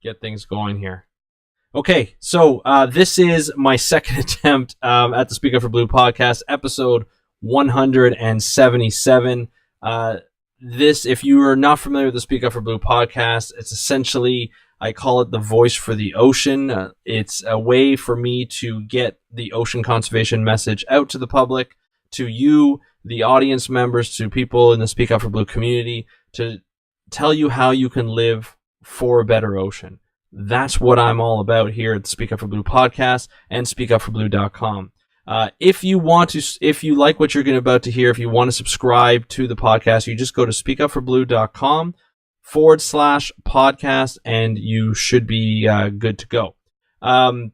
get things going here. Okay, so this is my second attempt at the Speak Up for Blue podcast, episode 177. This, if you are not familiar with the Speak Up for Blue podcast, it's essentially, I call it the voice for the ocean. It's a way for me to get the ocean conservation message out to the public, to you, the audience members, to people in the Speak Up for Blue community, to tell you how you can live for a better ocean. That's what I'm all about here at the Speak Up for Blue podcast and speakupforblue.com. If you like what you're about to hear, if you want to subscribe to the podcast, you just go to speakupforblue.com/podcast and you should be good to go. And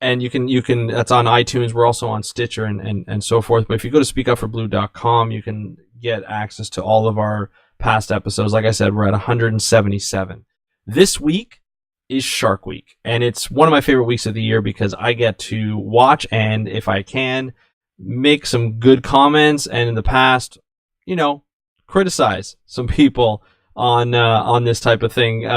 you can that's on iTunes. We're also on Stitcher and so forth. But if you go to speakupforblue.com, you can get access to all of our past episodes. Like I said, we're at 177. This week is Shark Week, and it's one of my favorite weeks of the year because I get to watch and, if I can, make some good comments, and in the past, criticize some people on this type of thing.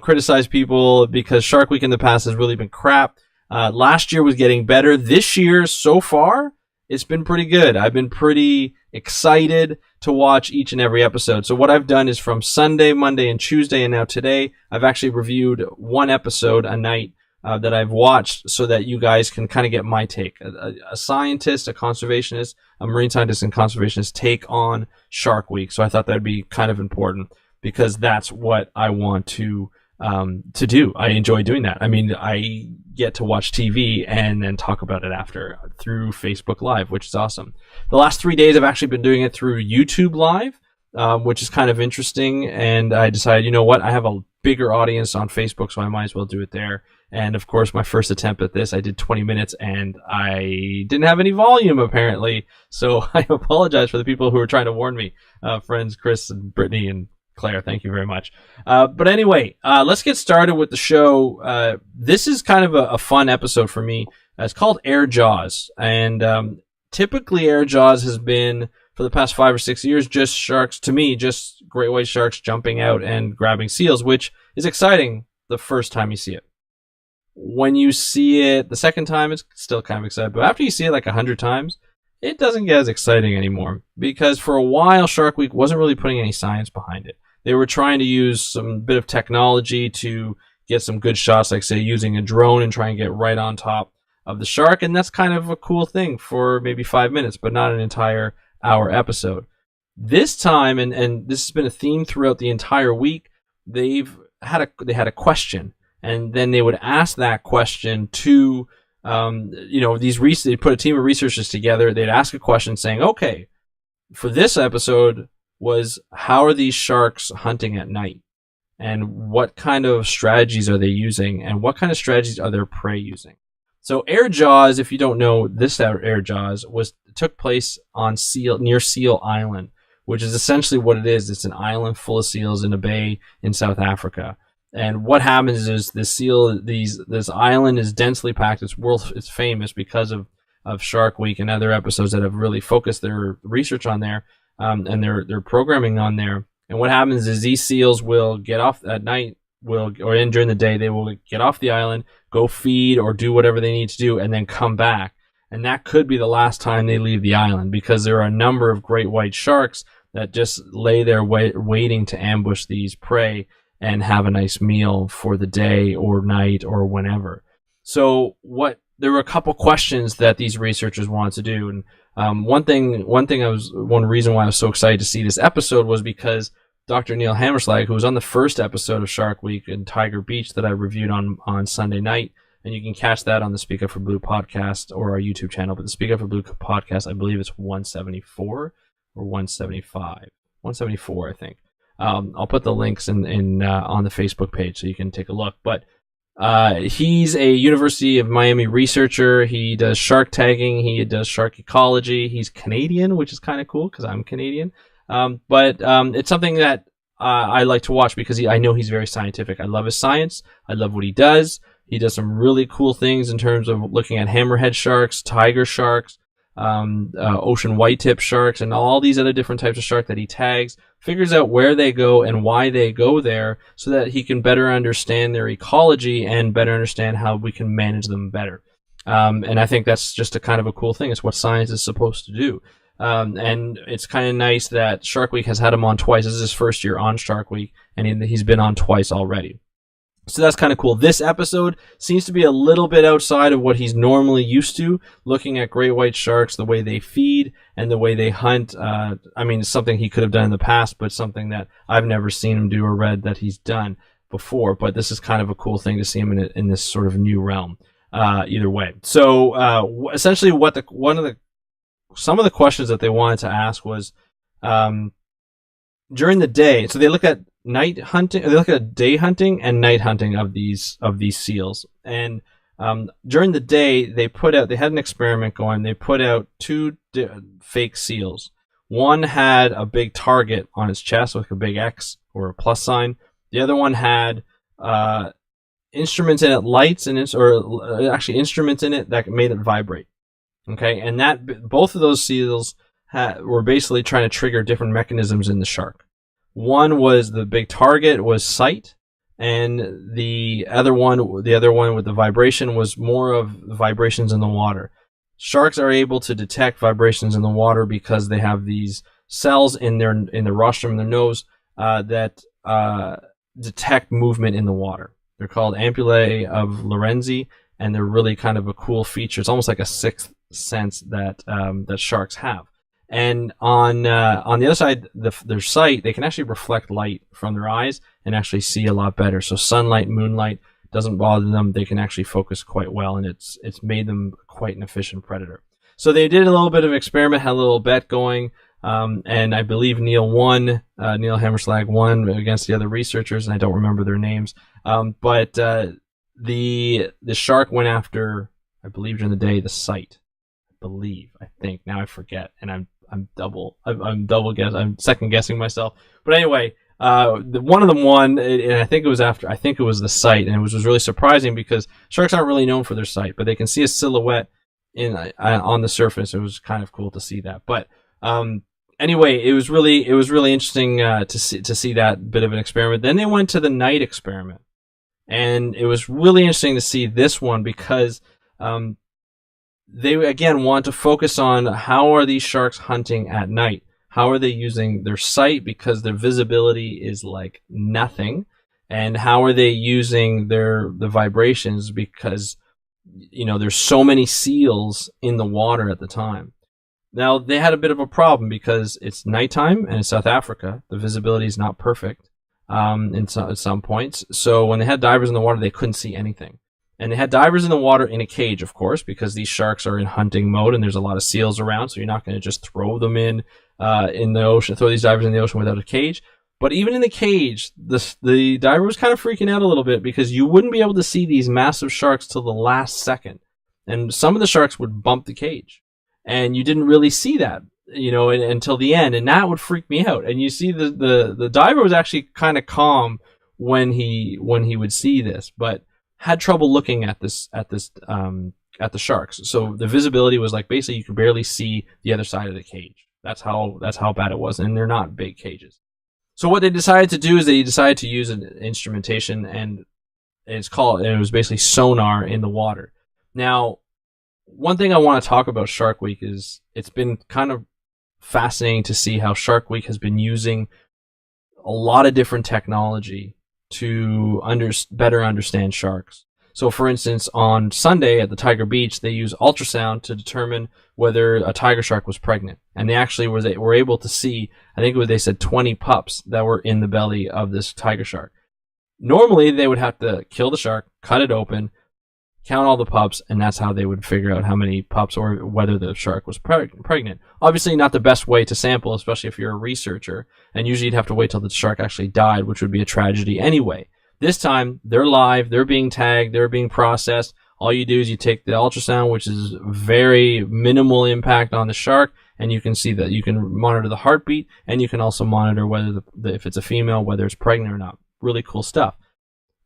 Criticize people because Shark Week in the past has really been crap. Last year was getting better. This year, so far, it's been pretty good. I've been pretty excited to watch each and every episode. So what I've done is from Sunday, Monday, and Tuesday, and now today, I've actually reviewed one episode a night that I've watched so that you guys can kind of get my take. A scientist, a conservationist, a marine scientist and conservationist take on Shark Week. So I thought that'd be kind of important because that's what I want to do. I enjoy doing that. I mean, I get to watch TV and then talk about it after through Facebook Live, which is awesome. The last 3 days I've actually been doing it through YouTube Live, which is kind of interesting. And I decided, you know what? I have a bigger audience on Facebook, so I might as well do it there. And of course, my first attempt at this, I did 20 minutes and I didn't have any volume apparently. So I apologize for the people who were trying to warn me, friends Chris and Brittany and Claire, thank you very much. But anyway, let's get started with the show. This is kind of a fun episode for me. It's called Air Jaws. And typically Air Jaws has been, for the past 5 or 6 years, just sharks, to me, just great white sharks jumping out and grabbing seals, which is exciting the first time you see it. When you see it the second time, it's still kind of exciting. But after you see it like 100 times, it doesn't get as exciting anymore. Because for a while, Shark Week wasn't really putting any science behind it. They were trying to use some bit of technology to get some good shots, like say using a drone and try and get right on top of the shark. And that's kind of a cool thing for maybe 5 minutes, but not an entire hour episode. This time, and this has been a theme throughout the entire week, they had a question, and then they would ask that question to they put a team of researchers together. They'd ask a question saying, okay, for this episode was, how are these sharks hunting at night? And what kind of strategies are they using? And what kind of strategies are their prey using? So Air Jaws, if you don't know, this Air Jaws took place on near Seal Island, which is essentially what it is. It's an island full of seals in a bay in South Africa. And what happens is this island is densely packed. It's famous because of Shark Week and other episodes that have really focused their research on there. And their programming on there. And what happens is these seals will get off at night, during the day, they will get off the island, go feed or do whatever they need to do, and then come back. And that could be the last time they leave the island because there are a number of great white sharks that just lay there waiting to ambush these prey and have a nice meal for the day or night or whenever. So there were a couple questions that these researchers wanted to do, and one reason why I was so excited to see this episode was because Dr. Neil Hammerslag, who was on the first episode of Shark Week in Tiger Beach that I reviewed on Sunday night, and you can catch that on the Speak Up for Blue podcast or our YouTube channel. But the Speak Up for Blue podcast, I believe it's 174 or 175, 174, I think. I'll put the links in on the Facebook page so you can take a look. But he's a University of Miami researcher. He does shark tagging. He does shark ecology. He's Canadian, which is kind of cool because I'm Canadian. But it's something that I like to watch because I know he's very scientific. I love his science. I love what he does. He does some really cool things in terms of looking at hammerhead sharks, tiger sharks, ocean white-tip sharks, and all these other different types of shark that he tags, figures out where they go and why they go there so that he can better understand their ecology and better understand how we can manage them better. And I think that's just a kind of a cool thing. It's what science is supposed to do. And it's kind of nice that Shark Week has had him on twice. This is his first year on Shark Week, and he's been on twice already. So that's kind of cool. This episode seems to be a little bit outside of what he's normally used to, looking at great white sharks, the way they feed and the way they hunt. I mean, it's something he could have done in the past, but something that I've never seen him do or read that he's done before. But this is kind of a cool thing to see him in this sort of new realm. Either way. So essentially, some of the questions that they wanted to ask was during the day. So they look at night hunting. They look at day hunting and night hunting of these seals. And during the day, they had an experiment going. They put out two fake seals. One had a big target on its chest with a big X or a plus sign. The other one had instruments in it, lights in it, or actually instruments in it that made it vibrate. Okay, and both of those seals were basically trying to trigger different mechanisms in the shark. One was the big target was sight, and the other one with the vibration was more of the vibrations in the water. Sharks are able to detect vibrations in the water because they have these cells in their rostrum, in their nose, that detect movement in the water. They're called ampullae of Lorenzi, and they're really kind of a cool feature. It's almost like a sixth sense that sharks have. And on the other side, their sight, they can actually reflect light from their eyes and actually see a lot better. So sunlight, moonlight doesn't bother them. They can actually focus quite well, and it's made them quite an efficient predator. So they did a little bit of experiment, had a little bet going. And I believe Neil Hammerslag won against the other researchers, and I don't remember their names. But the shark went after, I believe during the day, the sight. I think now I forget, and I'm second guessing myself. But anyway, one of them won, and I think it was the sight, and it was really surprising because sharks aren't really known for their sight, but they can see a silhouette on the surface. It was kind of cool to see that, but. Anyway, it was really interesting to see that bit of an experiment. Then they went to the night experiment, and it was really interesting to see this one because they again want to focus on how are these sharks hunting at night? How are they using their sight because their visibility is like nothing, and how are they using the vibrations because there's so many seals in the water at the time. Now, they had a bit of a problem because it's nighttime and in South Africa, the visibility is not perfect at some points. So when they had divers in the water, they couldn't see anything. And they had divers in the water in a cage, of course, because these sharks are in hunting mode and there's a lot of seals around. So you're not going to just throw them in the ocean, throw these divers in the ocean without a cage. But even in the cage, the diver was kind of freaking out a little bit because you wouldn't be able to see these massive sharks till the last second. And some of the sharks would bump the cage. And you didn't really see that, until the end, and that would freak me out. And you see the diver was actually kind of calm when he would see this, but had trouble looking at the sharks. So the visibility was like basically you could barely see the other side of the cage. That's how bad it was, and they're not big cages. So what they decided to do is they decided to use an instrumentation, and it was basically sonar in the water. Now, one thing I want to talk about Shark Week is it's been kind of fascinating to see how Shark Week has been using a lot of different technology to better understand sharks. So, for instance, on Sunday at the Tiger Beach, they use ultrasound to determine whether a tiger shark was pregnant. And they actually were able to see, I think they said 20 pups that were in the belly of this tiger shark. Normally, they would have to kill the shark, cut it open, count all the pups, and that's how they would figure out how many pups or whether the shark was pregnant. Obviously not the best way to sample, especially if you're a researcher, and usually you'd have to wait till the shark actually died, which would be a tragedy anyway. This time, they're live, they're being tagged, they're being processed. All you do is you take the ultrasound, which is very minimal impact on the shark, and you can see that you can monitor the heartbeat, and you can also monitor whether if it's a female, whether it's pregnant or not. Really cool stuff.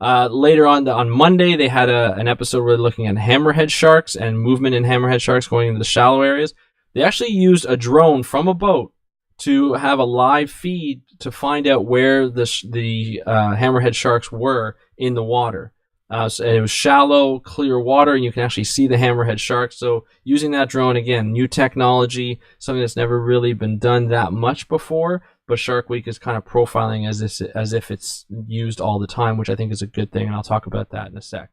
Later on Monday, they had an episode where they're looking at hammerhead sharks and movement in hammerhead sharks going into the shallow areas. They actually used a drone from a boat to have a live feed to find out where the hammerhead sharks were in the water. So it was shallow, clear water, and you can actually see the hammerhead sharks. So using that drone, again, new technology, something that's never really been done that much before, but Shark Week is kind of profiling as if it's used all the time, which I think is a good thing, and I'll talk about that in a sec.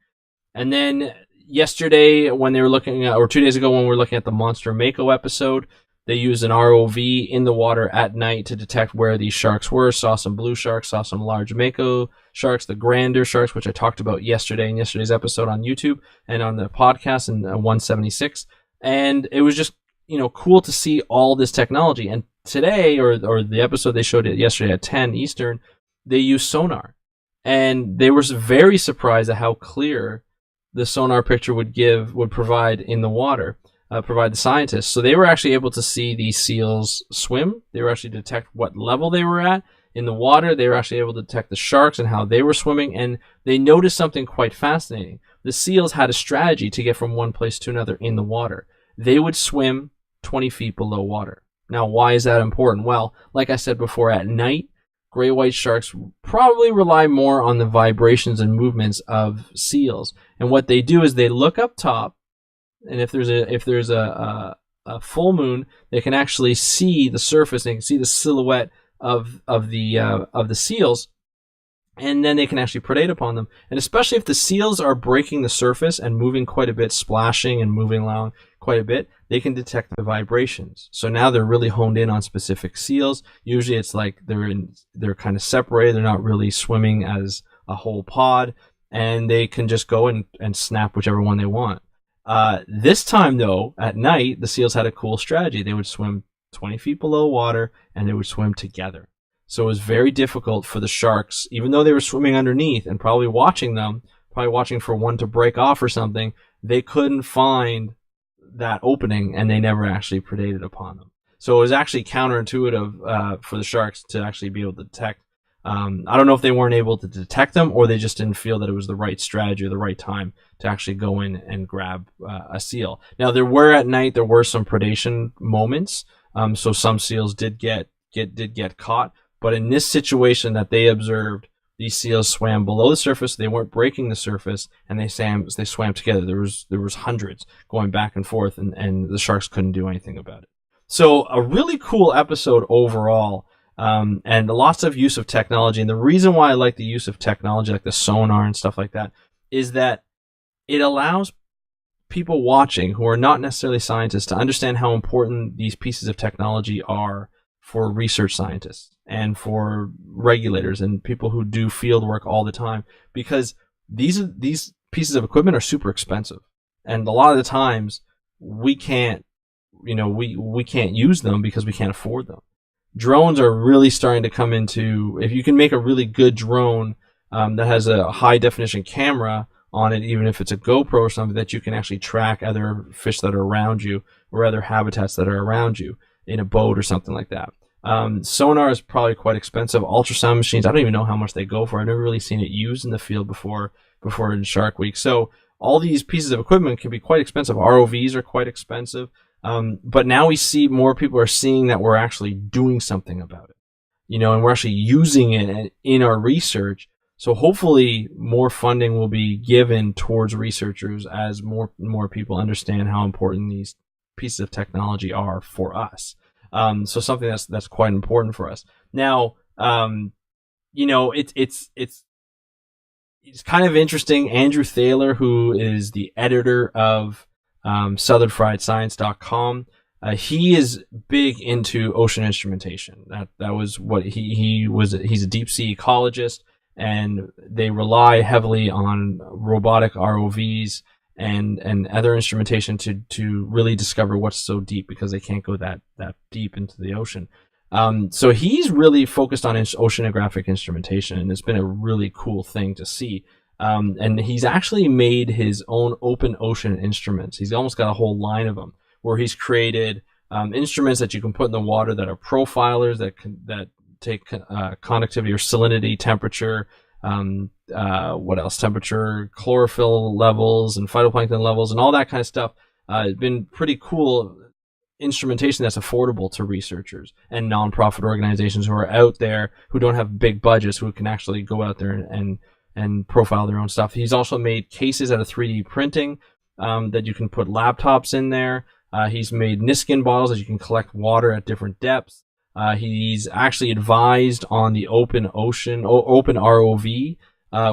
And then yesterday, when they were looking at, or 2 days ago when we were looking at the Monster Mako episode, they used an ROV in the water at night to detect where these sharks were. Saw some blue sharks, saw some large Mako sharks, the grander sharks, which I talked about yesterday in yesterday's episode on YouTube and on the podcast in 176. And it was just, cool to see all this technology. And today, or the episode they showed it yesterday at 10 Eastern, they used sonar. And they were very surprised at how clear the sonar picture would provide in the water. Provide the scientists. So they were actually able to see these seals swim. They were actually detect what level they were at in the water. They were actually able to detect the sharks and how they were swimming. And they noticed something quite fascinating. The seals had a strategy to get from one place to another in the water. They would swim 20 feet below water. Now, why is that important? Well, like I said before, at night, gray white sharks probably rely more on the vibrations and movements of seals. And what they do is they look up top, and if there's a full moon, they can actually see the surface. They can see the silhouette of the seals, and then they can actually predate upon them. And especially if the seals are breaking the surface and moving quite a bit, splashing and moving along quite a bit, they can detect the vibrations. So now they're really honed in on specific seals. Usually it's like they're kind of separated. They're not really swimming as a whole pod, and they can just go and snap whichever one they want. This time, though, at night, the seals had a cool strategy. They would swim 20 feet below water, and they would swim together. So it was very difficult for the sharks, even though they were swimming underneath and probably watching for one to break off or something, they couldn't find that opening, and they never actually predated upon them. So it was actually counterintuitive for the sharks to actually be able to detect. I don't know if they weren't able to detect them, or they just didn't feel that it was the right strategy or the right time to actually go in and grab a seal. Now, at night there were some predation moments, so some seals did get caught. But in this situation that they observed, these seals swam below the surface. They weren't breaking the surface, and they swam together. There was hundreds going back and forth, and the sharks couldn't do anything about it. So a really cool episode overall. And lots of use of technology. And the reason why I like the use of technology, like the sonar and stuff like that, is that it allows people watching who are not necessarily scientists to understand how important these pieces of technology are for research scientists and for regulators and people who do field work all the time, because these pieces of equipment are super expensive, and a lot of the times we can't use them because we can't afford them. Drones are really starting to come into, if you can make a really good drone that has a high definition camera on it, even if it's a GoPro or something, that you can actually track other fish that are around you or other habitats that are around you in a boat or something like that. Sonar is probably quite expensive. Ultrasound machines, I don't even know how much they go for. I've never really seen it used in the field before in Shark Week. So all these pieces of equipment can be quite expensive. ROVs are quite expensive. But now we see more people are seeing that we're actually doing something about it, and we're actually using it in our research. So hopefully more funding will be given towards researchers as more people understand how important these pieces of technology are for us. So something that's quite important for us. Now, it's kind of interesting. Andrew Thaler, who is the editor of southernfriedscience.com, he is big into ocean instrumentation. That was what he was. He's a deep sea ecologist, and they rely heavily on robotic ROVs and other instrumentation to really discover what's so deep, because they can't go that deep into the ocean. So he's really focused on oceanographic instrumentation, and it's been a really cool thing to see. And he's actually made his own open ocean instruments. He's almost got a whole line of them where he's created instruments that you can put in the water that are profilers that take conductivity or salinity, temperature, temperature, chlorophyll levels and phytoplankton levels and all that kind of stuff. It's been pretty cool. instrumentation that's affordable to researchers and nonprofit organizations who are out there who don't have big budgets, who can actually go out there and profile their own stuff. He's also made cases out of 3D printing that you can put laptops in there. He's made Niskin bottles that you can collect water at different depths. He's actually advised on the open ROV,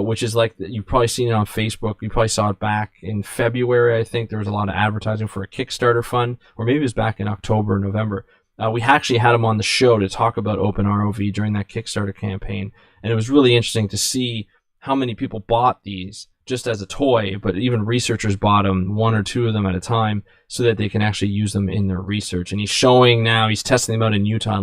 which is like, you've probably seen it on Facebook. You probably saw it back in February, I think. There was a lot of advertising for a Kickstarter fund, or maybe it was back in October or November. We actually had him on the show to talk about open ROV during that Kickstarter campaign, and it was really interesting to see how many people bought these just as a toy, but even researchers bought them, 1 or 2 of them at a time, so that they can actually use them in their research. And he's showing now, he's testing them out in Utah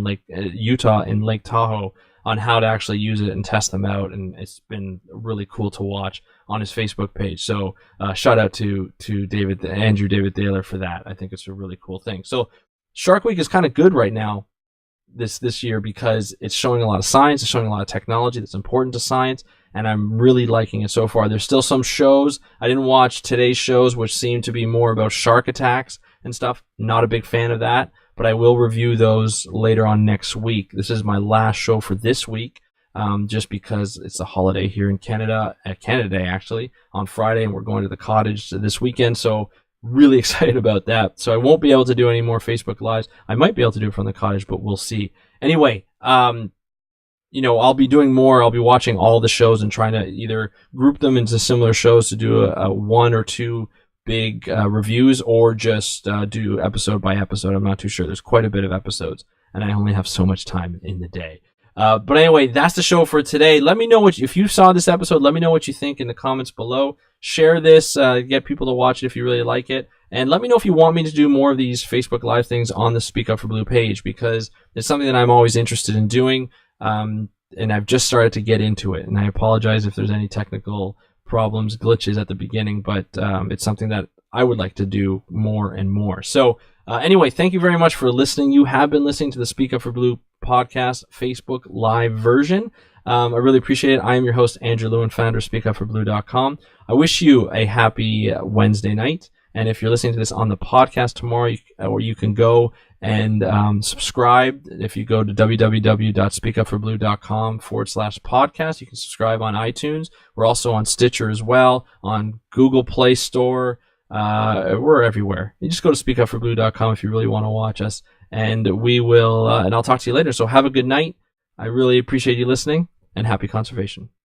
in Lake Tahoe, on how to actually use it and test them out, and it's been really cool to watch on his Facebook page. So shout out to Andrew David Thaler for that. I think it's a really cool thing. So Shark Week is kind of good right now this year, because it's showing a lot of science, it's showing a lot of technology that's important to science, and I'm really liking it so far. There's still some shows. I didn't watch today's shows, which seem to be more about shark attacks and stuff. Not a big fan of that, but I will review those later on next week. This is my last show for this week, just because it's a holiday here in Canada, at Canada Day actually, on Friday, and we're going to the cottage this weekend, so really excited about that. So I won't be able to do any more Facebook Lives. I might be able to do it from the cottage, but we'll see. Anyway, I'll be doing more. I'll be watching all the shows and trying to either group them into similar shows to do a 1 or 2 big reviews, or just do episode by episode. I'm not too sure. There's quite a bit of episodes, and I only have so much time in the day. But anyway, that's the show for today. Let me know if you saw this episode. Let me know what you think in the comments below. Share this, get people to watch it if you really like it. And let me know if you want me to do more of these Facebook Live things on the Speak Up for Blue page, because it's something that I'm always interested in doing. And I've just started to get into it. And I apologize if there's any technical problems, glitches at the beginning, but it's something that I would like to do more and more. So anyway, thank you very much for listening. You have been listening to the Speak Up for Blue podcast Facebook Live version. I really appreciate it. I am your host, Andrew Lewin, founder of SpeakUpForBlue.com. I wish you a happy Wednesday night. And if you're listening to this on the podcast tomorrow, you can go and subscribe. If you go to www.speakupforblue.com/podcast, you can subscribe on iTunes. We're also on Stitcher as well, on Google Play Store. We're everywhere. You just go to speakupforblue.com if you really want to watch us. And we will, and I'll talk to you later. So have a good night. I really appreciate you listening, and happy conservation.